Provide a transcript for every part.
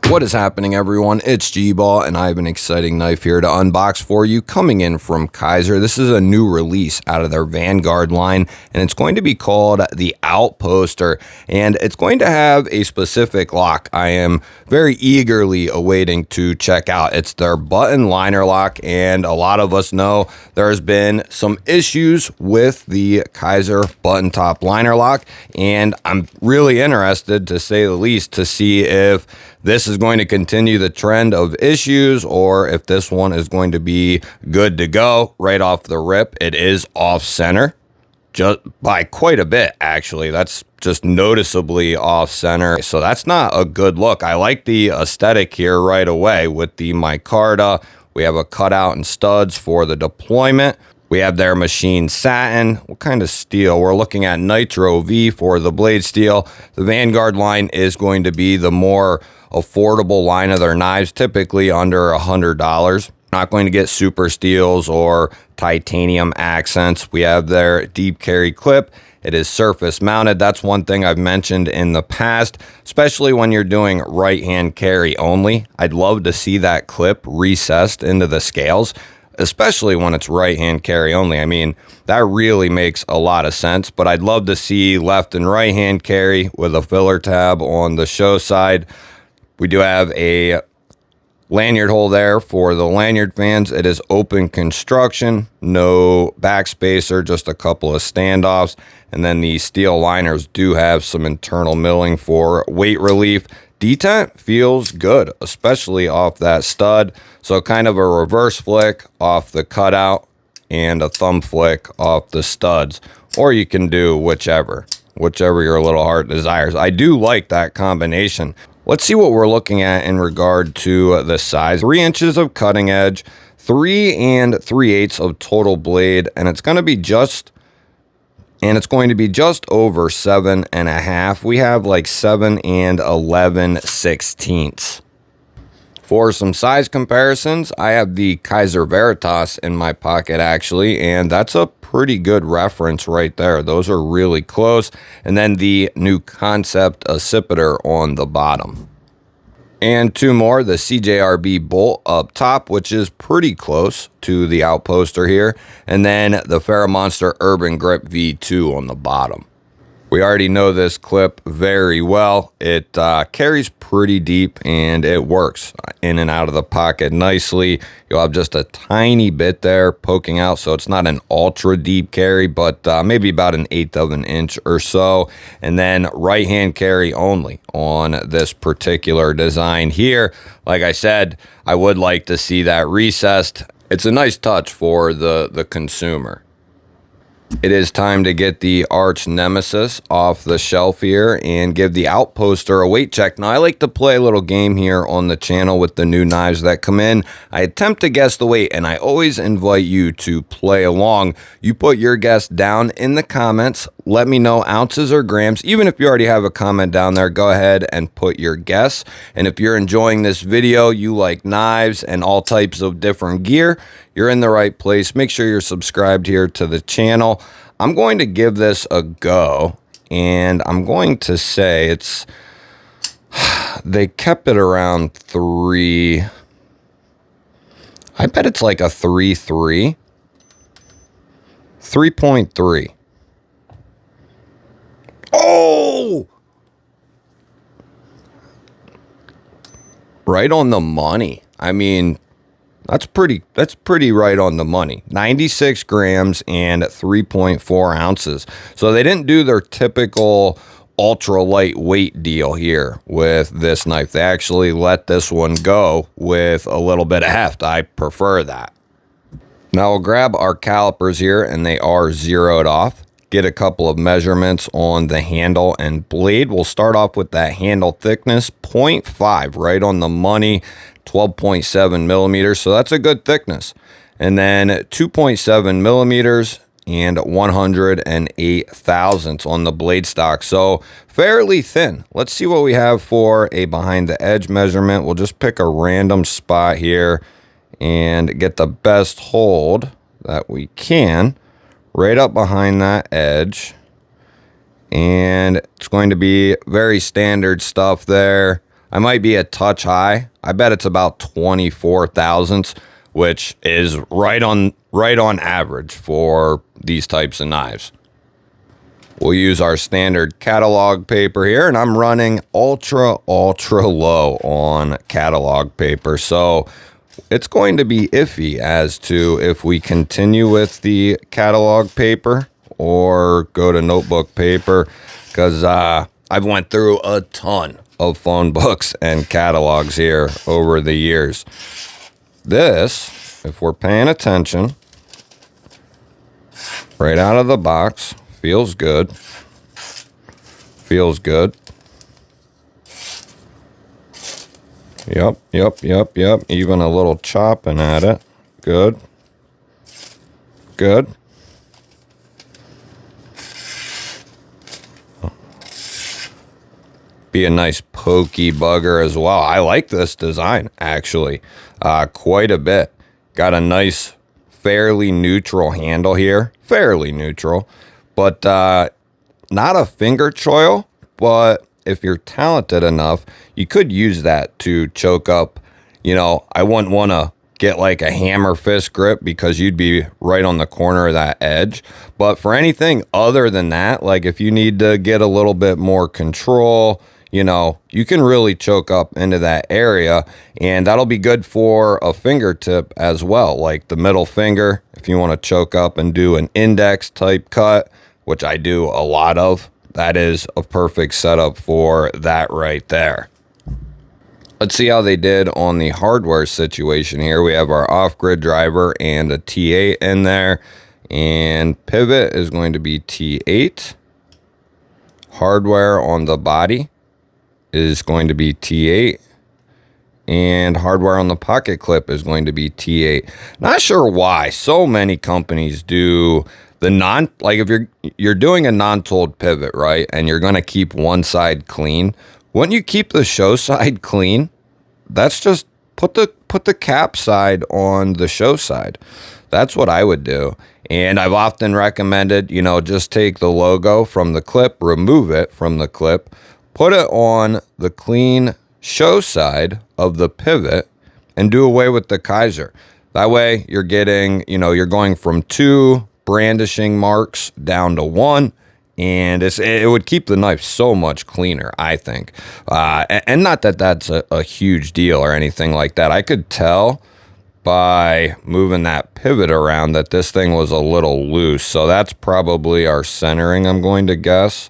What is happening, everyone? It's GBall, and I have an exciting knife here to unbox for you, coming in from Kizer. This is a new release out of their Vanguard line, and it's going to be called the Outposter, and it's going to have a specific lock I am very eagerly awaiting to check out. It's their button liner lock, and a lot of us know there's been some issues with the Kizer button top liner lock, and I'm really interested, to say the least, to see if this is going to continue the trend of issues or if this one is going to be good to go right off the rip. It is off center, just by quite a bit, actually. That's just noticeably off center, so that's not a good look. I like the aesthetic here right away with the micarta. We have a cutout and studs for the deployment. We have their machined satin. What kind of steel? We're looking at Nitro V for the blade steel. The Vanguard line is going to be the more affordable line of their knives, typically under $100. Not going to get super steels or titanium accents. We have their deep carry clip. It is surface mounted. That's one thing I've mentioned in the past, especially when you're doing right hand carry only. I'd love to see that clip recessed into the scales, especially when it's right hand carry only. I mean, that really makes a lot of sense, but I'd love to see left and right hand carry with a filler tab on the show side. We do have a lanyard hole there for the lanyard fans. It is open construction, no backspacer, just a couple of standoffs. And then the steel liners do have some internal milling for weight relief. Detent feels good, especially off that stud. So kind of a reverse flick off the cutout and a thumb flick off the studs. Or you can do whichever your little heart desires. I do like that combination. Let's see what we're looking at in regard to the size. 3 inches of cutting edge, 3 3/8 of total blade, and it's going to be just over 7.5. We have like 7 11/16. For some size comparisons, I have the Kizer Veritas in my pocket, actually, and that's a pretty good reference right there. Those are really close. And then the new Concept Accipiter on the bottom. And 2 more, the CJRB bolt up top, which is pretty close to the Outposter here. And then the Ferromonster Urban Grip V2 on the bottom. We already know this clip very well. It carries pretty deep and it works in and out of the pocket nicely. You'll have just a tiny bit there poking out, so it's not an ultra deep carry, but maybe about 1/8 of an inch or so. And then right hand carry only on this particular design here. Like I said, I would like to see that recessed. It's a nice touch for the consumer. It is time to get the arch nemesis off the shelf here and give the Outposter a weight check. Now, I like to play a little game here on the channel with the new knives that come in. I attempt to guess the weight, and I always invite you to play along. You put your guess down in the comments. Let me know ounces or grams. Even if you already have a comment down there, go ahead and put your guess. And if you're enjoying this video, you like knives and all types of different gear, you're in the right place. Make sure you're subscribed here to the channel. I'm going to give this a go, and I'm going to say it's, they kept it around 3. I bet it's like a 3.3. 3.3. Oh! Right on the money. I mean, that's pretty right on the money. 96 grams and 3.4 ounces. So they didn't do their typical ultra lightweight deal here with this knife. They actually let this one go with a little bit of heft. I prefer that. Now we'll grab our calipers here, and they are zeroed off. Get a couple of measurements on the handle and blade. We'll start off with that handle thickness, 0.5, right on the money. 12.7 millimeters, so that's a good thickness. And then 2.7 millimeters and 108 thousandths on the blade stock, so fairly thin. Let's see what we have for a behind the edge measurement. We'll just pick a random spot here and get the best hold that we can right up behind that edge. And it's going to be very standard stuff there. I might be a touch high. I bet it's about 24 thousandths, which is right on average for these types of knives. We'll use our standard catalog paper here, and I'm running ultra low on catalog paper. So it's going to be iffy as to if we continue with the catalog paper or go to notebook paper, because I've went through a ton of phone books and catalogs here over the years. This, if we're paying attention, right out of the box, feels good. Feels good. Yep. Even a little chopping at it. Good. Good. Be a nice pokey bugger as well. I like this design, actually, quite a bit. Got a nice, fairly neutral handle here. Fairly neutral. But not a finger choil, but if you're talented enough, you could use that to choke up. You know, I wouldn't want to get like a hammer fist grip because you'd be right on the corner of that edge. But for anything other than that, like if you need to get a little bit more control, you know, you can really choke up into that area, and that'll be good for a fingertip as well, like the middle finger. If you want to choke up and do an index type cut, which I do a lot of, that is a perfect setup for that right there. Let's see how they did on the hardware situation here. We have our off-grid driver and a T8 in there, and pivot is going to be T8. Hardware on the body is going to be T8, and hardware on the pocket clip is going to be T8. Not sure why so many companies do the like if you're doing a non-tooled pivot, right, and you're going to keep one side clean, wouldn't you keep the show side clean? That's just put the cap side on the show side. That's what I would do. And I've often recommended, you know, just take the logo from the clip, remove it from the clip, put it on the clean show side of the pivot, and do away with the Kizer. That way you're getting, you know, you're going from 2 brandishing marks down to 1, and it would keep the knife so much cleaner, I think. And not that that's a huge deal or anything like that. I could tell by moving that pivot around that this thing was a little loose. So that's probably our centering, I'm going to guess.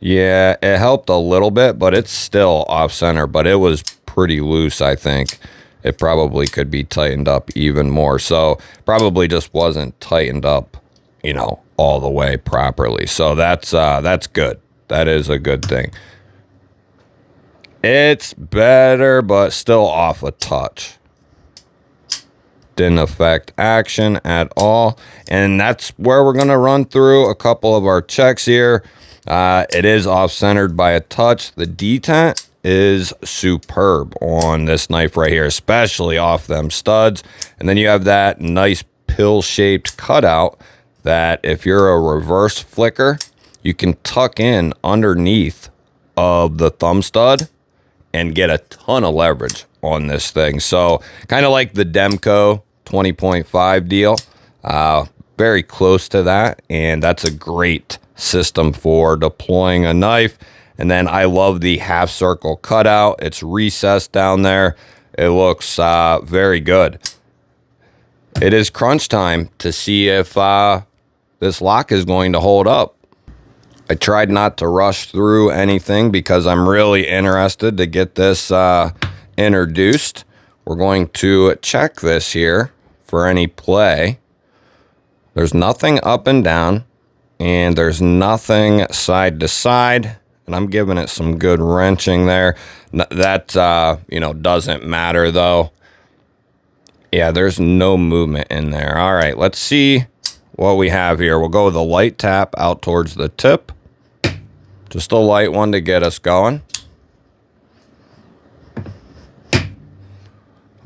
Yeah, it helped a little bit, but it's still off center, but it was pretty loose, I think. It probably could be tightened up even more. So probably just wasn't tightened up, you know, all the way properly. So that's good. That is a good thing. It's better, but still off a touch. Didn't affect action at all. And that's where we're going to run through a couple of our checks here. It is off-centered by a touch. The detent is superb on this knife right here, especially off them studs. And then you have that nice pill-shaped cutout that if you're a reverse flicker, you can tuck in underneath of the thumb stud and get a ton of leverage on this thing. So kind of like the Demco 20.5 deal, very close to that, and that's a great system for deploying a knife. And then I love the half circle cutout. It's recessed down there. It looks very good. It is crunch time to see if this lock is going to hold up. I tried not to rush through anything because I'm really interested to get this introduced. We're going to check this here for any play. There's nothing up and down, and there's nothing side to side. And I'm giving it some good wrenching there. That, you know, doesn't matter, though. Yeah, there's no movement in there. All right, let's see what we have here. We'll go with a light tap out towards the tip. Just a light one to get us going.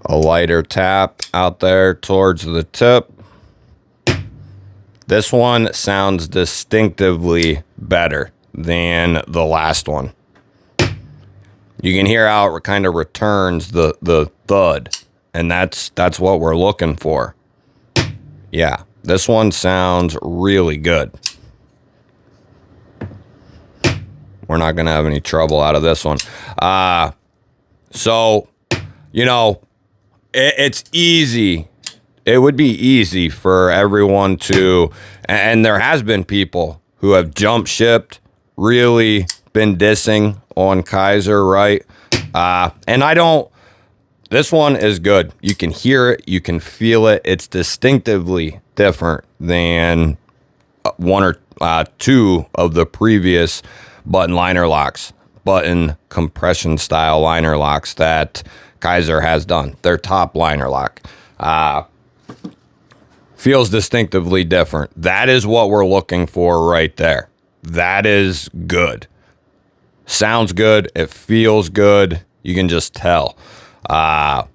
A lighter tap out there towards the tip. This one sounds distinctively better than the last one. You can hear how it kind of returns the thud, and that's what we're looking for. Yeah, this one sounds really good. We're not going to have any trouble out of this one. So, you know, it's easy. It would be easy for everyone to, and there has been people who have jumped shipped, really been dissing on Kizer, right? And I don't, this one is good. You can hear it. You can feel it. It's distinctively different than one or two of the previous button liner locks, button compression style liner locks that Kizer has done. Their top liner lock feels distinctively different. That is what we're looking for right there. That is good. Sounds good. It feels good. You can just tell. But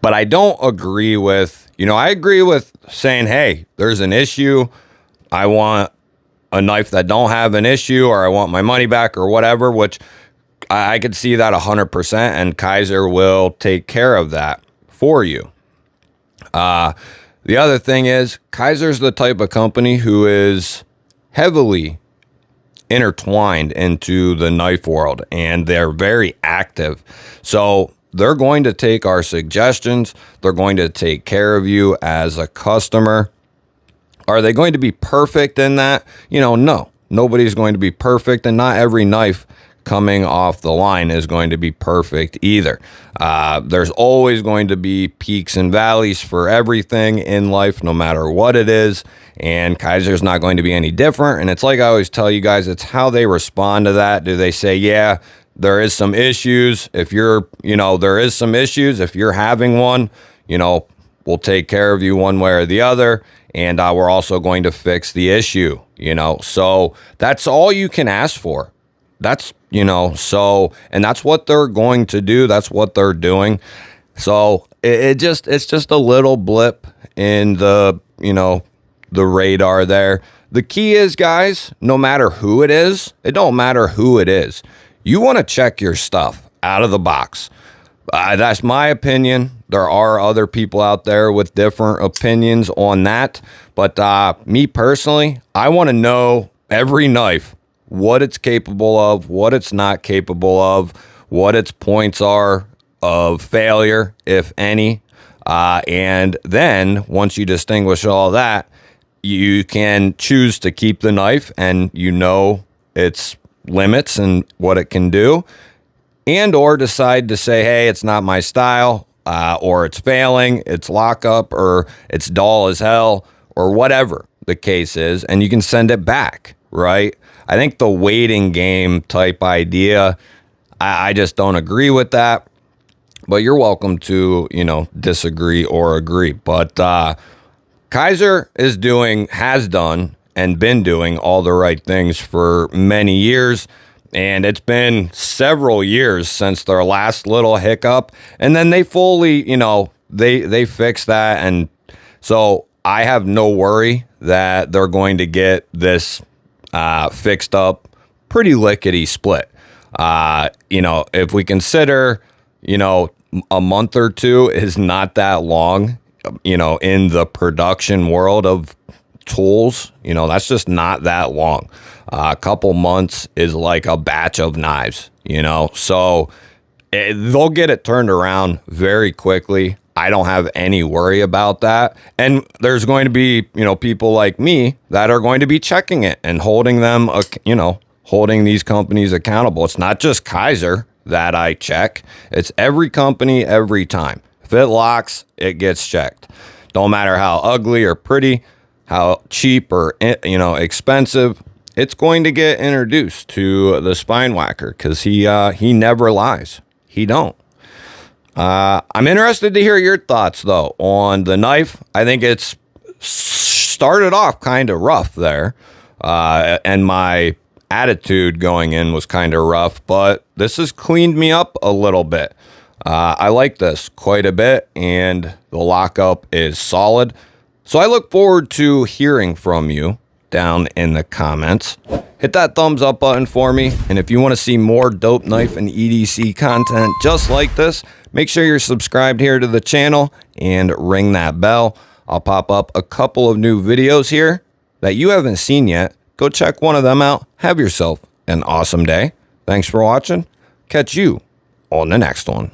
I don't agree with, I agree with saying, hey, there's an issue. I want a knife that don't have an issue, or I want my money back, or whatever, which I could see that 100%, and Kizer will take care of that for you. The other thing is, Kizer's the type of company who is heavily intertwined into the knife world, and they're very active. So they're going to take our suggestions. They're going to take care of you as a customer. Are they going to be perfect in that? No. Nobody's going to be perfect, and not every knife coming off the line is going to be perfect either. There's always going to be peaks and valleys for everything in life, no matter what it is, and Kizer's not going to be any different. And it's like I always tell you guys, it's how they respond to that. Do they say, yeah, there is some issues? If there is some issues, if you're having one, we'll take care of you one way or the other, and we're also going to fix the issue, So that's all you can ask for. That's, and that's what they're going to do. That's what they're doing. So it's just a little blip in the radar there. The key is, guys, no matter who it is, it don't matter who it is. You want to check your stuff out of the box. That's my opinion. There are other people out there with different opinions on that. But me personally, I want to know every knife, what it's capable of, what it's not capable of, what its points are of failure, if any. And then once you distinguish all that, you can choose to keep the knife, and its limits and what it can do, and or decide to say, hey, it's not my style, or it's failing, it's lockup, or it's dull as hell, or whatever the case is, and you can send it back, right? I think the waiting game type idea, I just don't agree with that. But you're welcome to, disagree or agree. But Kizer has done and been doing all the right things for many years. And it's been several years since their last little hiccup. And then they fully, they fixed that. And so I have no worry that they're going to get this fixed up pretty lickety split. If we consider, a month or two is not that long, in the production world of tools, that's just not that long. A couple months is like a batch of knives, so they'll get it turned around very quickly. I don't have any worry about that. And there's going to be, people like me that are going to be checking it and holding them, holding these companies accountable. It's not just Kizer that I check. It's every company, every time. If it locks, it gets checked. Don't matter how ugly or pretty, how cheap or, expensive, it's going to get introduced to the spine whacker, because he never lies. He don't. I'm interested to hear your thoughts, though, on the knife. I think it's started off kind of rough there, and my attitude going in was kind of rough, but this has cleaned me up a little bit. I like this quite a bit, and the lockup is solid. So I look forward to hearing from you down in the comments. Hit that thumbs up button for me, and if you want to see more dope knife and EDC content just like this, make sure you're subscribed here to the channel and ring that bell. I'll pop up a couple of new videos here that you haven't seen yet. Go check one of them out. Have yourself an awesome day. Thanks for watching. Catch you on the next one.